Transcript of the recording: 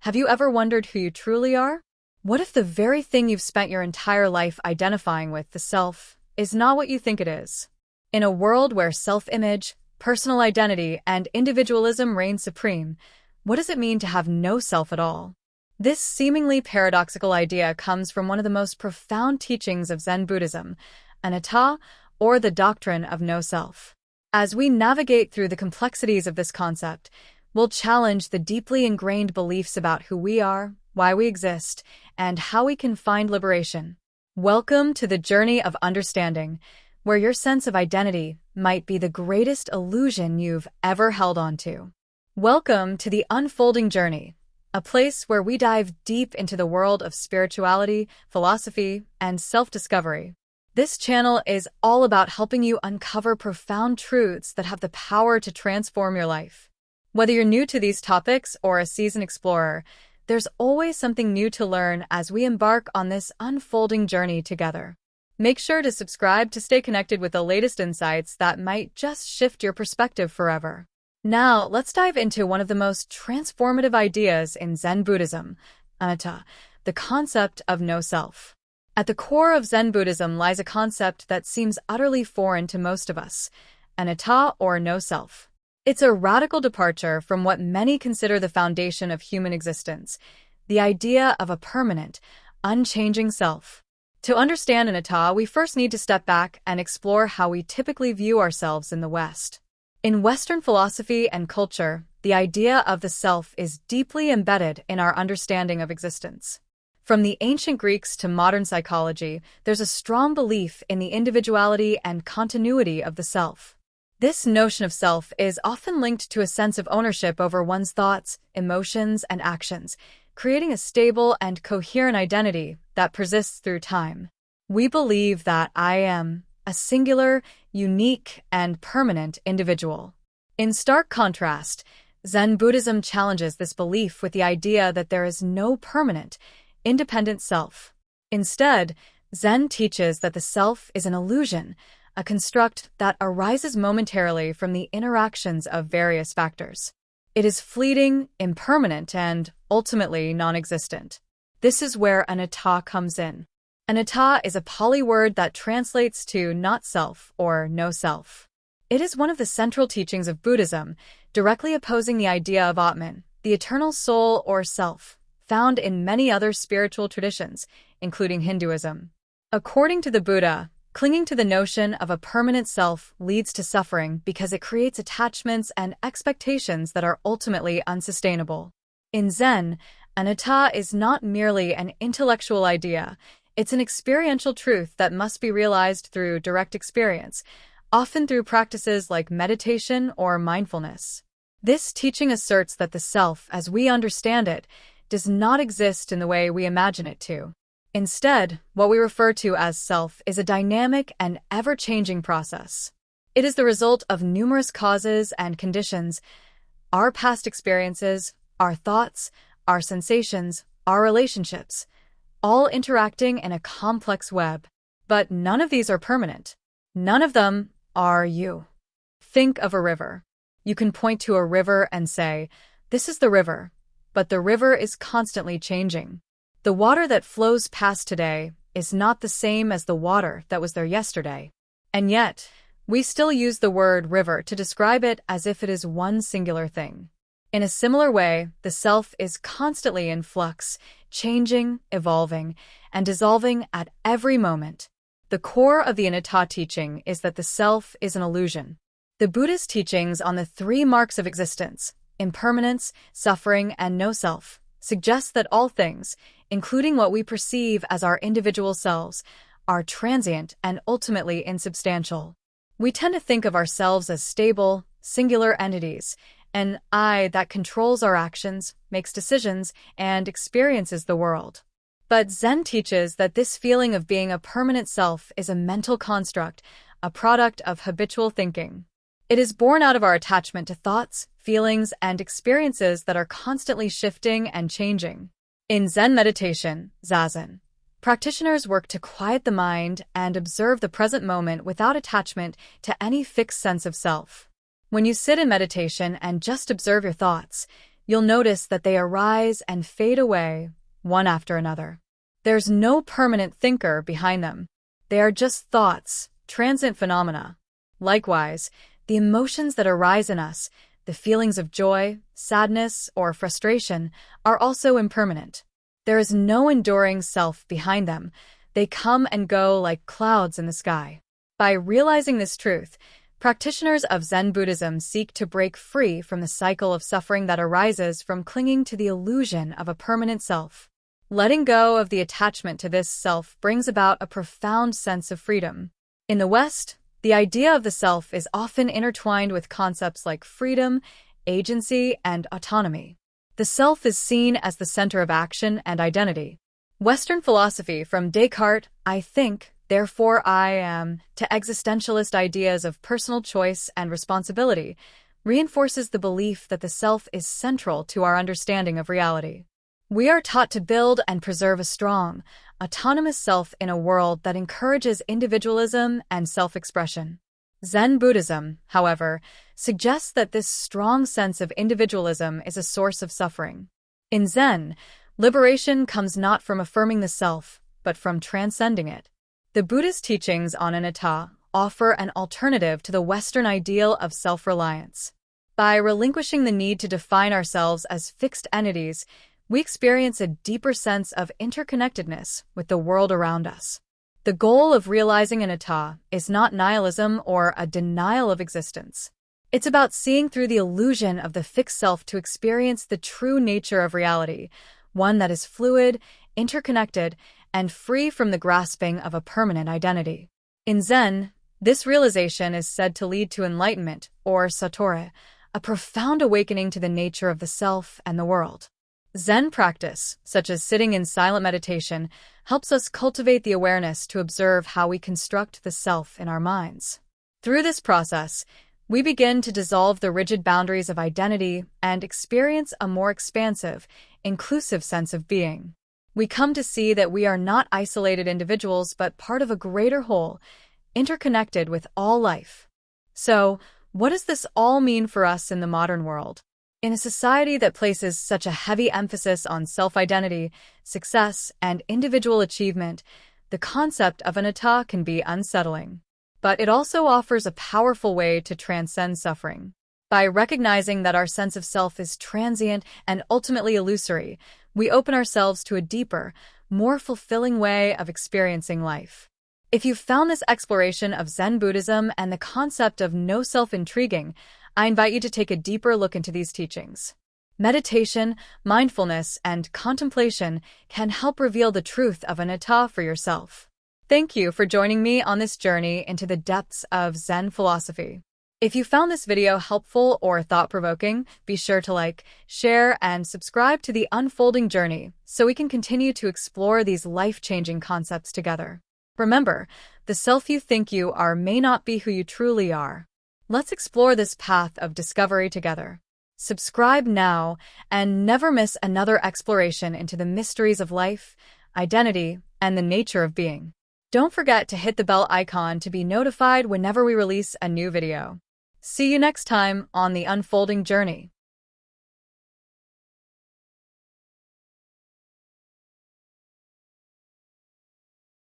Have you ever wondered who you truly are? What if the very thing you've spent your entire life identifying with, the self, is not what you think it is? In a world where self-image, personal identity, and individualism reign supreme, what does it mean to have no self at all? This seemingly paradoxical idea comes from one of the most profound teachings of Zen Buddhism, Anatta, or the doctrine of no self. As we navigate through the complexities of this concept, we'll challenge the deeply ingrained beliefs about who we are, why we exist, and how we can find liberation. Welcome to the journey of understanding, where your sense of identity might be the greatest illusion you've ever held onto. Welcome to the unfolding journey, a place where we dive deep into the world of spirituality, philosophy, and self-discovery. This channel is all about helping you uncover profound truths that have the power to transform your life. Whether you're new to these topics or a seasoned explorer, there's always something new to learn as we embark on this unfolding journey together. Make sure to subscribe to stay connected with the latest insights that might just shift your perspective forever. Now, let's dive into one of the most transformative ideas in Zen Buddhism, Anatta, the concept of no self. At the core of Zen Buddhism lies a concept that seems utterly foreign to most of us, Anatta, or no self. It's a radical departure from what many consider the foundation of human existence, the idea of a permanent, unchanging self. To understand Anatta, we first need to step back and explore how we typically view ourselves in the West. In Western philosophy and culture, the idea of the self is deeply embedded in our understanding of existence. From the ancient Greeks to modern psychology, there's a strong belief in the individuality and continuity of the self. This notion of self is often linked to a sense of ownership over one's thoughts, emotions, and actions, creating a stable and coherent identity that persists through time. We believe that I am a singular, unique, and permanent individual. In stark contrast, Zen Buddhism challenges this belief with the idea that there is no permanent, independent self. Instead, Zen teaches that the self is an illusion, a construct that arises momentarily from the interactions of various factors. It is fleeting, impermanent, and ultimately non-existent. This is where Anatta comes in. Anatta is a Pali word that translates to not self or no self. It is one of the central teachings of Buddhism, directly opposing the idea of Atman, the eternal soul or self, found in many other spiritual traditions, including Hinduism. According to the Buddha, clinging to the notion of a permanent self leads to suffering because it creates attachments and expectations that are ultimately unsustainable. In Zen, Anatta is not merely an intellectual idea, it's an experiential truth that must be realized through direct experience, often through practices like meditation or mindfulness. This teaching asserts that the self, as we understand it, does not exist in the way we imagine it to. Instead, what we refer to as self is a dynamic and ever-changing process. It is the result of numerous causes and conditions, our past experiences, our thoughts, our sensations, our relationships, all interacting in a complex web. But none of these are permanent. None of them are you. Think of a river. You can point to a river and say, "This is the river," but the river is constantly changing. The water that flows past today is not the same as the water that was there yesterday. And yet, we still use the word river to describe it as if it is one singular thing. In a similar way, the self is constantly in flux, changing, evolving, and dissolving at every moment. The core of the Anatta teaching is that the self is an illusion. The Buddhist teachings on the three marks of existence, impermanence, suffering, and no self, suggest that all things, including what we perceive as our individual selves, are transient and ultimately insubstantial. We tend to think of ourselves as stable, singular entities, an I that controls our actions, makes decisions, and experiences the world. But Zen teaches that this feeling of being a permanent self is a mental construct, a product of habitual thinking. It is born out of our attachment to thoughts, feelings, and experiences that are constantly shifting and changing. In Zen meditation, Zazen, practitioners work to quiet the mind and observe the present moment without attachment to any fixed sense of self. When you sit in meditation and just observe your thoughts, you'll notice that they arise and fade away, one after another. There's no permanent thinker behind them. They are just thoughts, transient phenomena. Likewise, the emotions that arise in us, the feelings of joy, sadness, or frustration, are also impermanent. There is no enduring self behind them. They come and go like clouds in the sky. By realizing this truth, practitioners of Zen Buddhism seek to break free from the cycle of suffering that arises from clinging to the illusion of a permanent self. Letting go of the attachment to this self brings about a profound sense of freedom. In the West, the idea of the self is often intertwined with concepts like freedom, agency, and autonomy. The self is seen as the center of action and identity. Western philosophy, from Descartes, I think, therefore I am, to existentialist ideas of personal choice and responsibility, reinforces the belief that the self is central to our understanding of reality. We are taught to build and preserve a strong, autonomous self in a world that encourages individualism and self-expression. Zen Buddhism, however, suggests that this strong sense of individualism is a source of suffering. In Zen, liberation comes not from affirming the self, but from transcending it. The Buddhist teachings on anatta offer an alternative to the Western ideal of self-reliance. By relinquishing the need to define ourselves as fixed entities, we experience a deeper sense of interconnectedness with the world around us. The goal of realizing anatta is not nihilism or a denial of existence. It's about seeing through the illusion of the fixed self to experience the true nature of reality, one that is fluid, interconnected, and free from the grasping of a permanent identity. In Zen, this realization is said to lead to enlightenment, or satori, a profound awakening to the nature of the self and the world. Zen practice, such as sitting in silent meditation, helps us cultivate the awareness to observe how we construct the self in our minds. Through this process, we begin to dissolve the rigid boundaries of identity and experience a more expansive, inclusive sense of being. We come to see that we are not isolated individuals but part of a greater whole, interconnected with all life. So, what does this all mean for us in the modern world? In a society that places such a heavy emphasis on self-identity, success, and individual achievement, the concept of anatta can be unsettling. But it also offers a powerful way to transcend suffering. By recognizing that our sense of self is transient and ultimately illusory, we open ourselves to a deeper, more fulfilling way of experiencing life. If you found this exploration of Zen Buddhism and the concept of no self intriguing, I invite you to take a deeper look into these teachings. Meditation, mindfulness, and contemplation can help reveal the truth of anatta for yourself. Thank you for joining me on this journey into the depths of Zen philosophy. If you found this video helpful or thought-provoking, be sure to like, share, and subscribe to The Unfolding Journey so we can continue to explore these life-changing concepts together. Remember, the self you think you are may not be who you truly are. Let's explore this path of discovery together. Subscribe now and never miss another exploration into the mysteries of life, identity, and the nature of being. Don't forget to hit the bell icon to be notified whenever we release a new video. See you next time on The Unfolding Journey.